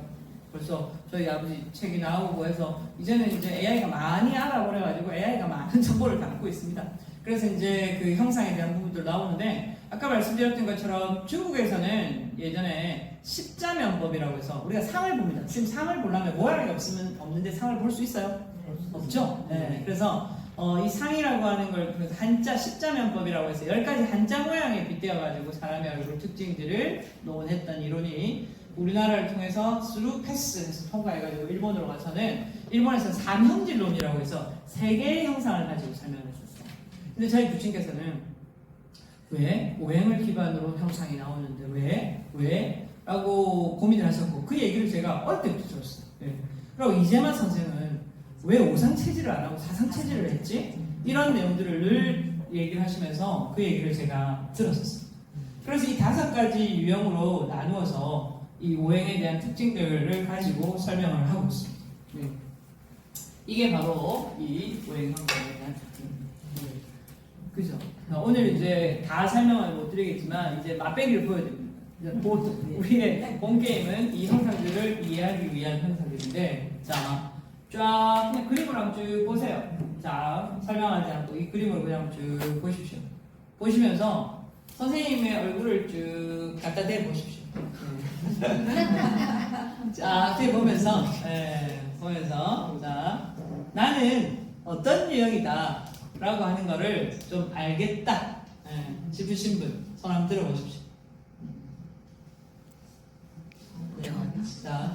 벌써 저희 아버지 책이 나오고 해서 이제는 이제 AI가 많이 알아버려가지고 AI가 많은 정보를 담고 있습니다. 그래서 이제 그 형상에 대한 부분들 나오는데 아까 말씀드렸던 것처럼 중국에서는 예전에 십자면법이라고 해서 우리가 상을 봅니다. 지금 상을 보려면 모양이 없는데 상을 볼 수 있어요? 없죠? 네. 그래서 이 상이라고 하는 걸 그래서 한자 십자면법이라고 해서 10가지 한자 모양에 빗대어가지고 사람의 얼굴 특징들을 논했던 이론이 우리나라를 통해서 스루 패스해서 통과해가지고 일본으로 가서는 일본에서 삼형질론이라고 해서 3개의 형상을 가지고 설명을 했었어요. 근데 저희 부친께서는 왜 오행을 기반으로 형상이 나오는데 왜? 라고 고민을 하셨고 그 얘기를 제가 어릴 때부터 들었어요. 네. 그리고 이재만 선생은 왜 오상체질을 안 하고 사상체질을 했지? 이런 내용들을 늘 얘기를 하시면서 그 얘기를 제가 들었었어요. 그래서 이 5가지 유형으로 나누어서 이 오행에 대한 특징들을 가지고 설명을 하고 있습니다. 네. 이게 바로 이 오행 형성에 대한 특징입니다. 네. 그죠? 오늘 이제 다 설명을 못 드리겠지만 이제 맛배기를 보여드립니다. 우리의 본 게임은 이 형상들을 이해하기 위한 형상들인데 자. 쫙 그냥 그림을 한번 쭉 보세요. 자, 설명하지 않고 이 그림을 그냥 쭉 보십시오. 보시면서 선생님의 얼굴을 쭉 갖다 대 보십시오. 자, 뒤에 보면서 자, 나는 어떤 유형이다 라고 하는 거를 좀 알겠다 싶으신 분 손 한번 들어보십시오. 자,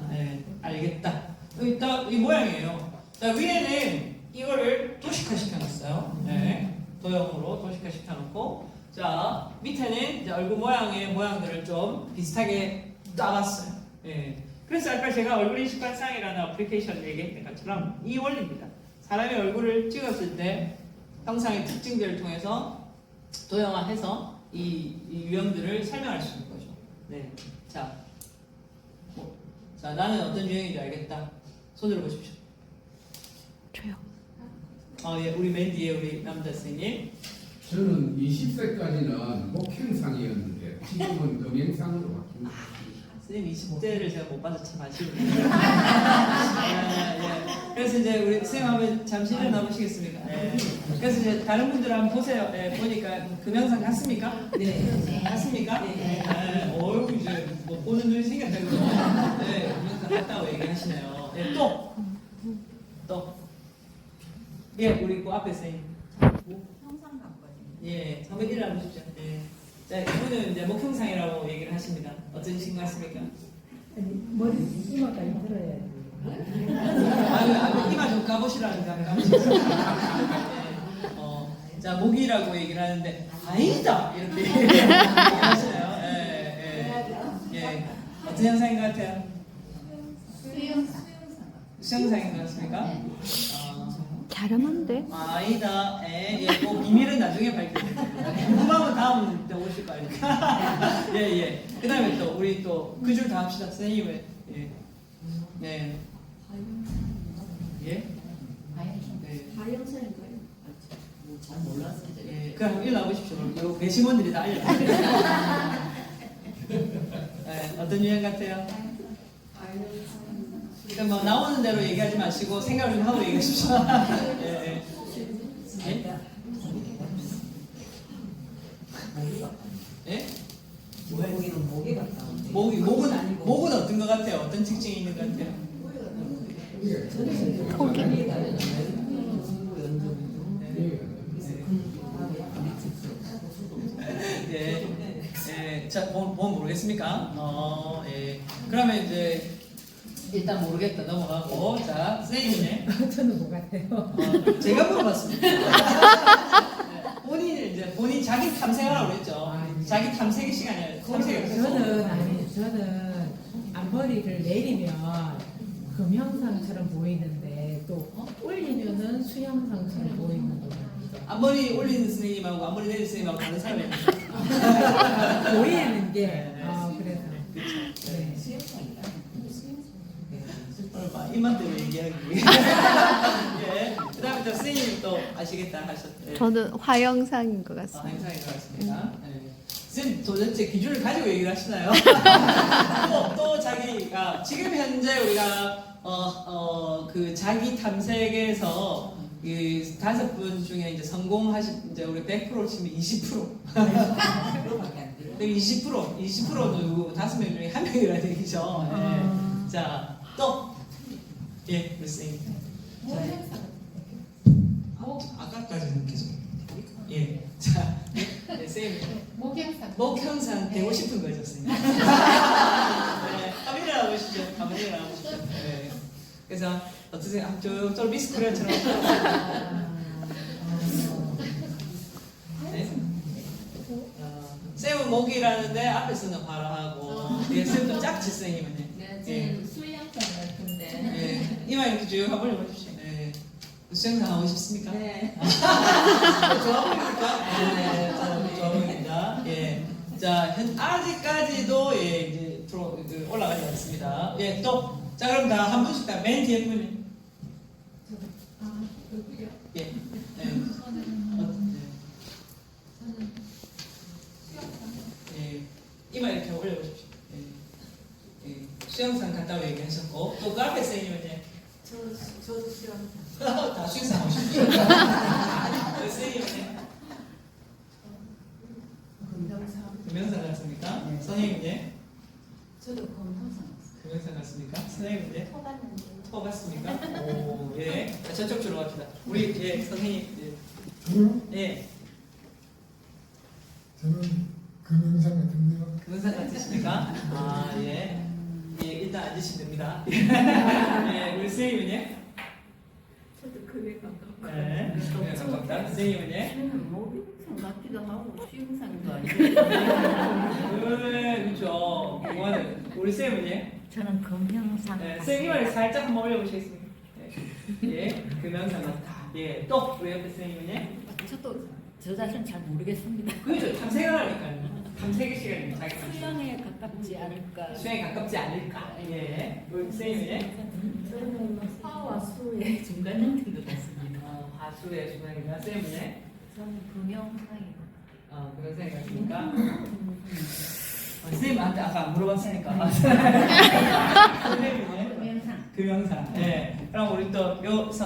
알겠다. 여기 딱 이 모양이에요. 자, 위에는 이거를 도식화 시켜놨어요. 네, 도형으로 도식화 시켜놓고, 자, 밑에는 이제 얼굴 모양의 모양들을 좀 비슷하게 짜봤어요. 네. 그래서 아까 제가 얼굴 인식 관상이라는 어플리케이션 얘기했던 것처럼 이 원리입니다. 사람의 얼굴을 찍었을 때 형상의 특징들을 통해서 도형화해서 이 유형들을 설명할 수 있는 거죠. 네. 자, 나는 어떤 유형인지 알겠다. 손으로 보십시오. 저요. 예, 우리 맨 뒤에 우리 남자 선생님. 저는 20세까지는 목형상이었는데 지금은 동영상으로 바뀐 거. 선생님 20대를 제가 못 봐서 참 아쉬운데. 그래서 이제 우리 선생님 한번 잠시 일어나 보시겠습니까? 네. 그래서 이제 다른 분들 한번 보세요. 네, 보니까 금영상 같습니까? 네. 같습니까? 네. 어유 이제 뭐 보는 눈이 생겼다고. 네, 금영상 같다고 얘기하시네요. 네, 또. 예, 우리 그 앞에 선생님. 형상 같거든요. 예, 한번 일어나 보십시오. 예. 자, 이분은 이제 목형상이라고 얘기를 하십니다. 어떠신 것 같습니까? 머리 이마까지 들어야 아유, 이마 좀 가보시라는데 한번 가보시겠어요? 네. 자, 목이라고 얘기를 하는데 아니다! 이렇게 얘기하시네요. 예. 어떤 현상인 것 같아요? 수영상인 것 같습니까? 잘하면 돼. 아니다. 뭐 비밀은 나중에 밝혀드릴게요. 궁금하면 다음 때 오실 거 아닙니까? 예. 그 다음에 또 우리 또 그 줄 다 합시다. 선생님의 네. 예? 네. 하영선인가요? 잘 몰랐어요. 예. 그럼 일어나 보십시오. 요 배심원들이 다 알려드릴게요. 네, 어떤 유형 같아요? 그러니까 뭐 나오는 대로 얘기하지 마시고 생각을 좀 하고 얘기하십시오. 예. 예? 모기는 모기 같다. 목은 어떤 것 같아요? 어떤 특징이 있는 것 같아요? 포기. 자, 보면 모르겠습니까? 예. 그러면 이제 일단 모르겠다 넘어가고, 자, 선생님이네. 저는 뭐 같아요? 제가 물어봤습니다. 본인 자기 탐색하라고 그랬죠. 자기 탐색의 시간이에요. 저는 앞머리를 내리면 금형상처럼 보이는데 또 올리면은 수영상처럼 보이는 거. 앞머리 올리는 선생님하고 앞머리 내리는 선생님하고 다른 사람이에요. 보이는 게 네. 그래서 네. 입만 때문에 얘기하기. 예. 그 다음에 또 선생님이 또 아시겠다 하셨대. 저는 화영상인 것 같습니다. 행사인 것 같습니다. 네. 선생님 도대체 기준을 가지고 얘기를 하시나요? 또 자기가 지금 현재 우리가 그 자기 탐색에서 그 5분 중에 이제 성공하신 이제 우리 100% 치면 20%. 그거밖에 안 돼요. 20%는 5명 중에 1명이라는 얘기죠. 네. 자, 또 예, 선생님. 아까까지는 계속. 예. 자, 네, 선생님. 목형상 되고 싶은 거죠, 선생님. 네, 한번 일어나 보시죠. 한번 일어나 보시죠. 네. 그래서 어떠세요? 좀 미스 코리아처럼. 네? 쌤은 목이라는데 앞에서는 화라하고, 예, 쌤도 짝지 선생님은. 네, 수영장 같은데. 예, 이마 이렇게 쭉 한번 해보십시오. 예. 수영장 하고 싶습니까? 네. 좋아 보입니까? 네, 좋아 보입니다. 예. 자, 아직까지도 예, 이제 올라가지 않습니다. 예, 또, 자, 그럼 다 한 분씩 다 맨 뒤에 분이. 예. 예. 예. 이마 이렇게 올려보십시오. 예. 수영상 갔다고 얘기하셨고, 또 그 앞에 선생님은 이제. 저도 수영장. 다 수영상 하고 싶죠. 선생님은 금영상 같습니까? 네. 선생님은 예? 저도 검정상. 금영상 같습니까? 선생님은 예? 터봤는데. 터 같습니까? 오, 예. 자, 저쪽 주로 갑시다. 우리 예, 선생님. 저요? 예. 저는 금영상 같은데요. 금영상 같으십니까? 아, 예. 예, 일단 앉으시면 됩니다. 예, 우리 선생님은 예? 저도 그게 가깝고. 네. 그게 가깝다. 선생님은 예? 저는 모기성 같기도 하고 수영상도 아니고. 그렇죠. 우리 쌤은 예? 저는 금형상. 네, 쌤 이마를 살짝 한번 올려보시겠습니까? 네. 예, 금영상 같다. 예, 또 우리 옆에 선생님은 예? 저도 저 자신 잘 모르겠습니다. 그렇죠. 탐색을 하니까요. 탐색의 시간입니다. 자기 수영에 가깝지 않을까. 수행에 가깝지 않을까? 예. 우리 선생님은 예? 저는 화와 수의 중간 형태인 것 같습니다. 화수의 순간이나 쌤은 예? 저는 금형상이고. 그런 생각이 같습니까? 선생님한테 아까 안 물어봤으니까. 선생님은 금영상. 네. 그럼 우리 또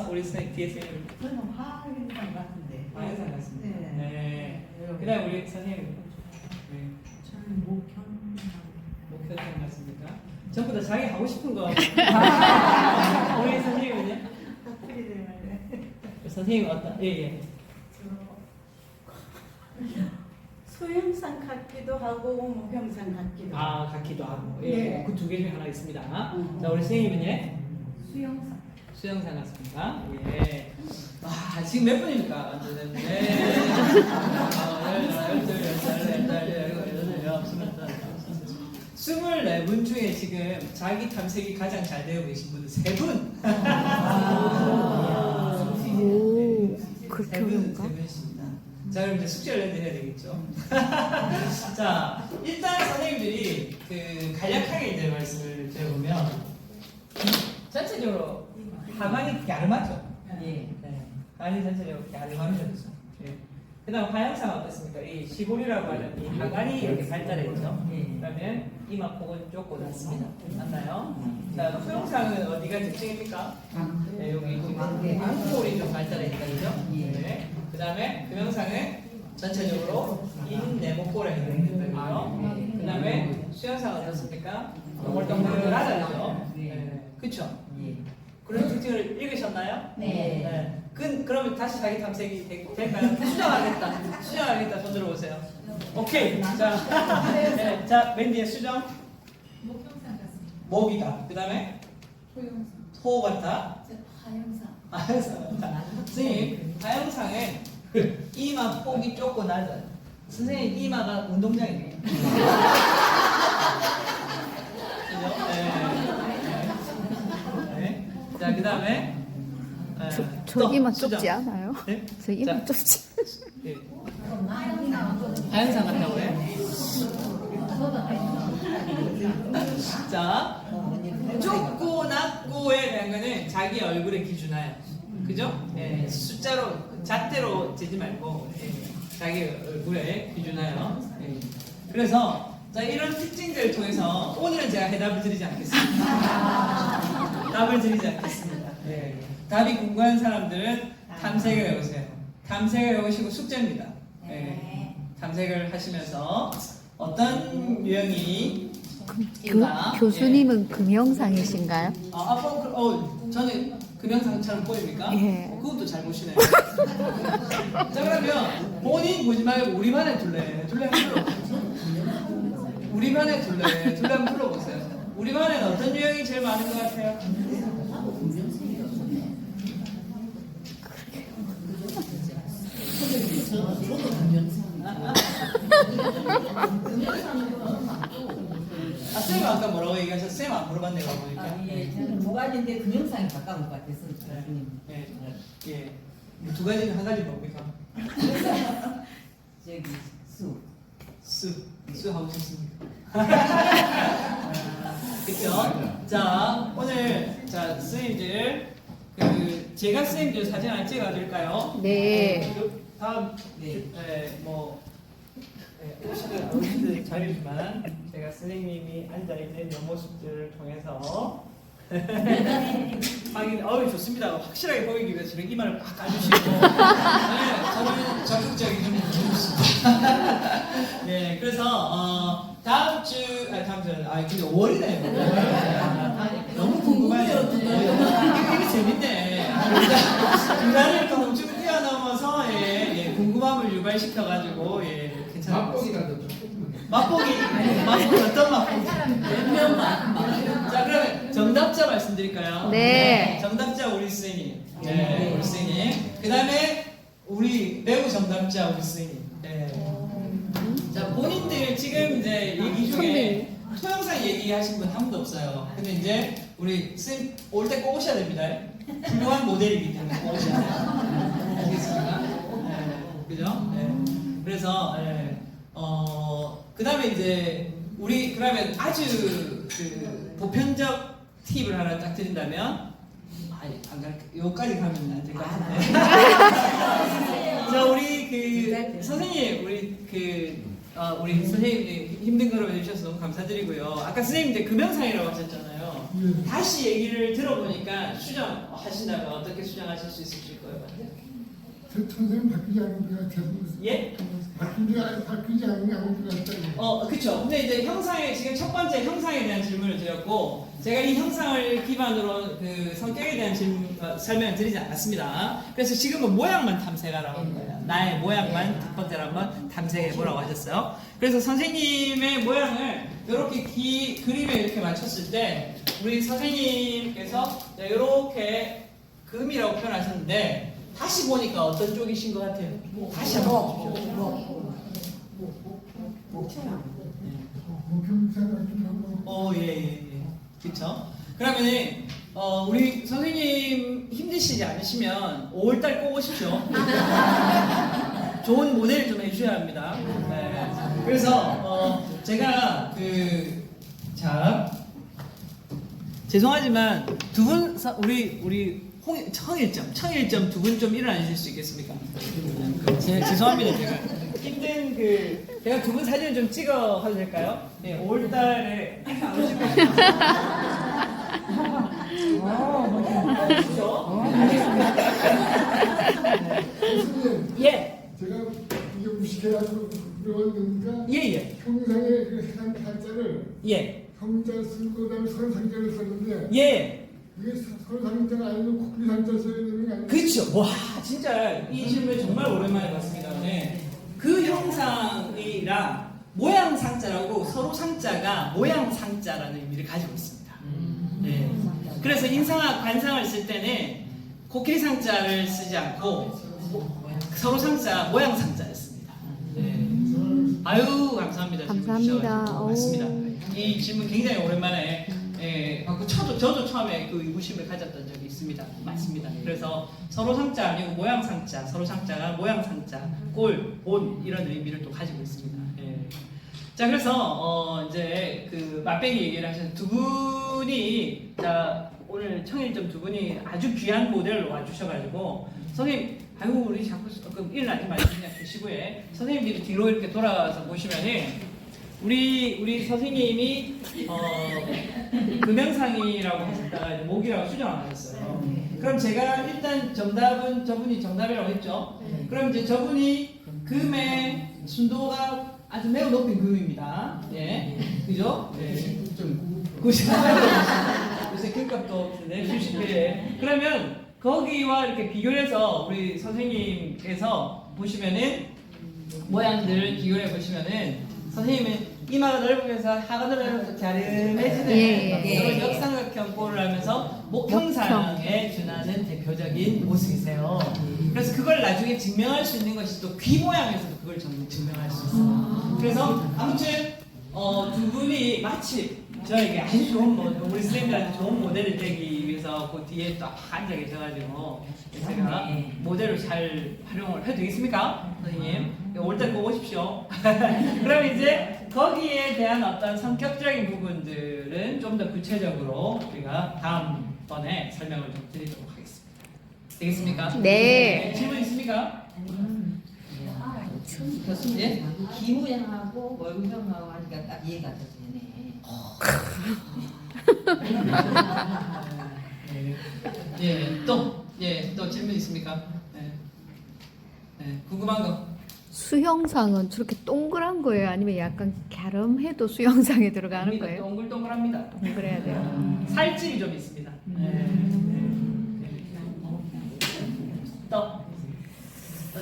우리 선생님 뒤에 선생님. 저는 화학인상 같은데. 화영상 같습니다. 네. 네. 그다음 우리 선생님. 네. 저는 목현상. 목표상 같습니까? 전부 다 자기 하고 싶은 거. 우리 선생님은요? 커플이들 말이야. 선생님 어떤? 예. 소형상 같기도 하고 목형상 같기도 하고. 같기도 하고. 네. 그 두 개 중에 하나 있습니다. 자, 우리 선생님은요? 수영상. 수영상 같습니까? 예. 와, 지금 몇 분입니까? 네. 24분 중에 지금 자기 탐색이 가장 잘 되어 계신 분은 3분. 오, 그렇게 어려운가? 3분이십니다. 자, 그럼 이제 숙제를 해야 되겠죠. 자, 일단 선생님들이 간략하게 이제 말씀을 드려보면 전체적으로 하관이 얇아죠. 예. 네. 하관이 전체적으로 얇아졌죠. 예. 그다음 화형상 어떻습니까? 이 시골이라고 하는 이 하관이 이렇게 발달했죠. 그다음에 이마폭은 좁고 낮습니다. 맞나요? 자, 소형상은 어디가 특징입니까? 네, 여기 안골이 좀 발달했다, 그죠? 네. 그다음에 금형상은 전체적으로 인내목골에 해당된다고요. 그다음에 수형상은 어떻습니까? 동글동글하다죠. 네. 그렇죠? 그런 특징을 읽으셨나요? 네. 그러면 다시 자기 탐색이 될까요? 수정하겠다. 손 들어보세요. 오케이. 자, 네. 자, 맨 뒤에 수정. 목형상 같습니다. 목이다. 그 다음에 소형상. 소 같다. 화형상. 하영상 같다. 선생님, 하영상에 이마 폭이 좁고 낮아요. 선생님 이마가 운동장이에요. 그죠? 네. 자, 그 다음에 저 이만 좁지 않아요? 네? 저 이만 자. 좁지. 예. 하영상 같다고 해요? 자, 좁고 낮고에 대한 거는 자기 얼굴에 기준하여, 그죠? 예, 숫자로 잣대로 재지 말고 자기 얼굴에 기준하여. 그래서 자, 이런 특징들을 통해서 오늘은 제가 해답을 드리지 않겠습니다. 답을 드리지 않겠습니다. 답이 궁금한 사람들은 탐색을 해보세요. 탐색을 해보시고 숙제입니다. 탐색을 하시면서 어떤 유형이 있나? 교수님은 금형상이신가요? 저는 금형상처럼 보입니까? 예. 그것도 잘 보시네요. 자, 그러면 본인 보지 말고 우리만의 둘레 한번 불러보세요. 우리만의 둘레 한번 불러보세요. 우리만에는 어떤 유형이 제일 많은 것 같아요? 쌤이 아까 뭐라고 얘기하셨어요? 쌤 안 물어봤네요, 보니까. 저는 두 가지인데 금형상이 가까운 것 같아서 교수님. 예. 두 가지는 한 가지 뭡니까? 저기 수. 수 하고 싶습니까? 그쵸? 자, 오늘, 자, 선생님들, 제가 선생님들 사진 하나 찍어드릴까요? 네. 다음, 어르신들 자리지만, 제가 선생님이 앉아있는 이 모습들을 통해서, 확인, 좋습니다. 확실하게 보이기 위해서 이렇게 이마를 빡 까주시고, 저는 적극적인 좀 보여줬습니다. 네, 그래서, 다음 주, 근데 5월이네. 너무 궁금해요. 이게 재밌네. 기간을 좀 뛰어넘어서, 궁금함을 유발시켜가지고, 괜찮아요. 맛보기라도 조금. 맛보기 어떤 맛보기? 자, 그러면 정답자 말씀드릴까요? 네. 정답자 우리 선생님. 네, 우리 선생님. 그 다음에 우리 매우 정답자 우리 선생님. 네. 자, 본인들 지금 이제 얘기 중에 토영상 얘기하신 분 한 분도 없어요. 근데 이제 우리 선생님 올 때 꼭 오셔야 됩니다. 훌륭한 모델이기 때문에 꼭 오셔야 돼요. 알겠습니까? 네. 그죠? 네. 그래서 그 다음에 이제 우리 그러면 아주 보편적 팁을 하나 딱 드린다면 아니 안 갈게. 여기까지 가면 안 될 것 같은데. 자 우리 그 선생님 우리 선생님 힘든 걸 해주셔서 너무 감사드리고요. 아까 선생님 이제 금영상이라고 하셨잖아요. 예. 다시 얘기를 들어보니까 수정하신다면 어떻게 수정하실 수 있으실 거예요? 선생님 바뀌지 않은 것 같아서. 예? 바뀌지 않은 것 같아요. 그쵸. 근데 이제 형상에, 지금 첫 번째 형상에 대한 질문을 드렸고, 제가 이 형상을 기반으로 그 성격에 대한 설명을 드리지 않았습니다. 그래서 지금은 모양만 탐색하라고 하는 거예요. 나의 모양만 첫 번째로 한번 탐색해보라고 하셨어요. 그래서 선생님의 모양을 이렇게 그림에 이렇게 맞췄을 때, 우리 선생님께서 이렇게 금이라고 표현하셨는데, 다시 보니까 어떤 쪽이신 것 같아요? 다시 한번 보십시오. 목형상 같은 경우. 예. 그쵸? 그러면은, 우리 선생님 힘드시지 않으시면 5월달 꼭 오십시오. 좋은 모델 좀 해주셔야 합니다. 네. 그래서, 제가 죄송하지만 두 분, 우리 청일점 두 분 좀 일어나 주실 수 있겠습니까? 죄송합니다. 제가 힘든 제가 두 분 사진을 좀 찍어 가도 될까요? 네, 5월달에 안 오실 거예요. 선생님, 예, 제가 이게 무식해가지고 물어봤으니까 예. 형상의 그 한자를 예, 형자 쓰고 그다음에 선상자를 썼는데 예. 이게 선상자가 아니면 코끼리 한자 써야 되는 거 아니에요? 그렇죠. 와, 진짜 이 질문 정말 오랜만에 봤습니다. 네. 그 형상이랑 모양 상자라고 서로 상자가 모양 상자라는 의미를 가지고 있습니다. 네. 그래서 인상학 관상을 쓸 때는 코끼리 상자를 쓰지 않고 서로 상자 모양 상자를 씁니다. 네. 아유 감사합니다. 질문 감사합니다. 주셔가지고. 맞습니다. 이 질문 굉장히 오랜만에 받고 저도 처음에 그 의구심을 가졌던 적이 있습니다. 맞습니다. 그래서 서로 상자 아니고 모양 상자, 서로 상자가 모양 상자, 꼴, 본 이런 의미를 또 가지고 있습니다. 예. 자 그래서 이제 그 맛배기 얘기를 하신 두 분이 오늘 청일점 두 분이 아주 귀한 모델로 와주셔가지고 선생님 아이고 우리 자꾸 일어나지 말고 그냥 계시고요. 선생님들이 뒤로 이렇게 돌아와서 보시면은 우리 선생님이 금영상이라고 하셨다가 이제 목이라고 수정을 하셨어요. 그럼 제가 일단 저분이 정답이라고 했죠. 그럼 이제 저분이 금의 순도가 아주 매우 높은 금입니다. 예, 그죠? 네. 90%. 요새 금값도 없는데 70배. 그러면 거기와 이렇게 비교를 해서 우리 선생님께서 보시면은 모양들을 비교해 보시면은 선생님은 이마가 넓으면서 하가 넓으면서 갸름해지는 그런 역삼각형 꼴을 하면서 목형상에 준하는 대표적인 모습이세요. 그래서 그걸 나중에 증명할 수 있는 것이 또 귀 모양에서도 그걸 증명할 수 있어요. 그래서 아무튼 두 분이 마치 저에게 아주 좋은 우리 선생님들한테 좋은 모델이 되기 위해서 그 뒤에 또 앉아 계셔가지고 제가 모델을 잘 활용을 해도 되겠습니까? 선생님? 올 때 꼭 오십시오. 그럼 이제 거기에 대한 어떤 성격적인 부분들은 좀 더 구체적으로 우리가 다음번에 설명을 좀 드리도록 하겠습니다. 되겠습니까? 네. 질문 있습니까? 교수님 예? 기무양하고 월급형하고 하니까 딱 이해가 되네. 또 질문 있습니까? 궁금한 거? 수형상은 저렇게 동그란 거예요? 아니면 약간 갸름해도 수형상에 들어가는 아닙니다. 거예요? 동글동글합니다. 동그래야 돼요. 살집이 좀 있습니다. 또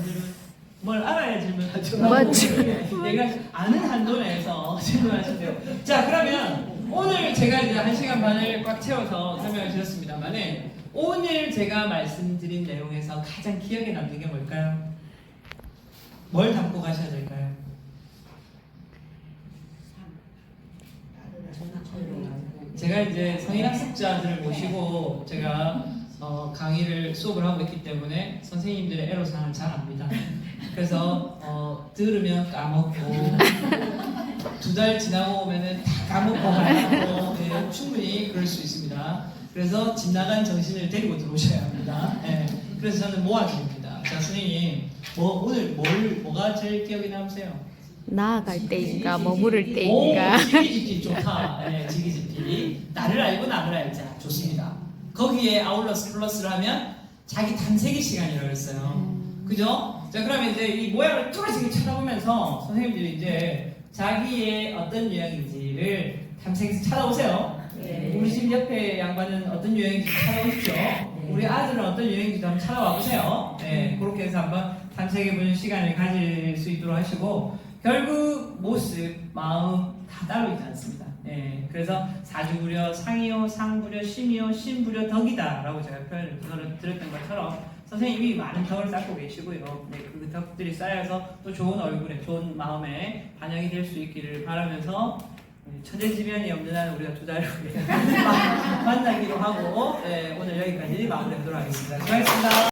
질문. 뭘 알아야 질문하죠. 맞죠. 내가 아는 한도 내에서 질문하시면 돼요. 자 그러면 오늘 제가 이제 1시간 반을 꽉 채워서 설명을 드렸습니다만은 오늘 제가 말씀드린 내용에서 가장 기억에 남는 게 뭘까요? 뭘 담고 가셔야 될까요? 제가 이제 성인학습자들을 모시고 제가 수업을 하고 있기 때문에 선생님들의 애로사항을 잘 압니다. 그래서 들으면 까먹고 2달 지나고 오면은 다 까먹고 하고 충분히 그럴 수 있습니다. 그래서 집 나간 정신을 데리고 들어오셔야 합니다. 예. 그래서 저는 모아드립니다. 자, 선생님, 오늘 뭐가 제일 기억에 남으세요? 나아갈 때인가 머무를 오, 때인가. 지기집기 좋다. 네, 지기집기. 나를 알고 남을 알자. 좋습니다. 거기에 아울러스 플러스를 하면 자기 탐색의 시간이라고 했어요. 그죠? 자, 그러면 이제 이 모양을 뚜렷하게 찾아보면서 선생님들이 이제 자기의 어떤 유형인지를 탐색해서 찾아오세요. 네. 우리 집 옆에 양반은 어떤 유형인지 찾아오십시오. 우리 아들은 어떤 유형인지도 한번 찾아와 보세요. 네, 그렇게 해서 한번 탐색해보는 시간을 가질 수 있도록 하시고, 결국 모습, 마음 다 따로 있지 않습니다. 예, 그래서 사주부려 상이요, 상부려 심이요, 신부려 덕이다 라고 제가 표현을 드렸던 것처럼 선생님이 많은 덕을 쌓고 계시고요. 네, 그 덕들이 쌓여서 또 좋은 얼굴에, 좋은 마음에 반영이 될 수 있기를 바라면서 천재지변이 없는 한 우리가 두 달 후에 만나기로 하고, 네, 오늘 여기까지 마무리하도록 하겠습니다. 수고하셨습니다.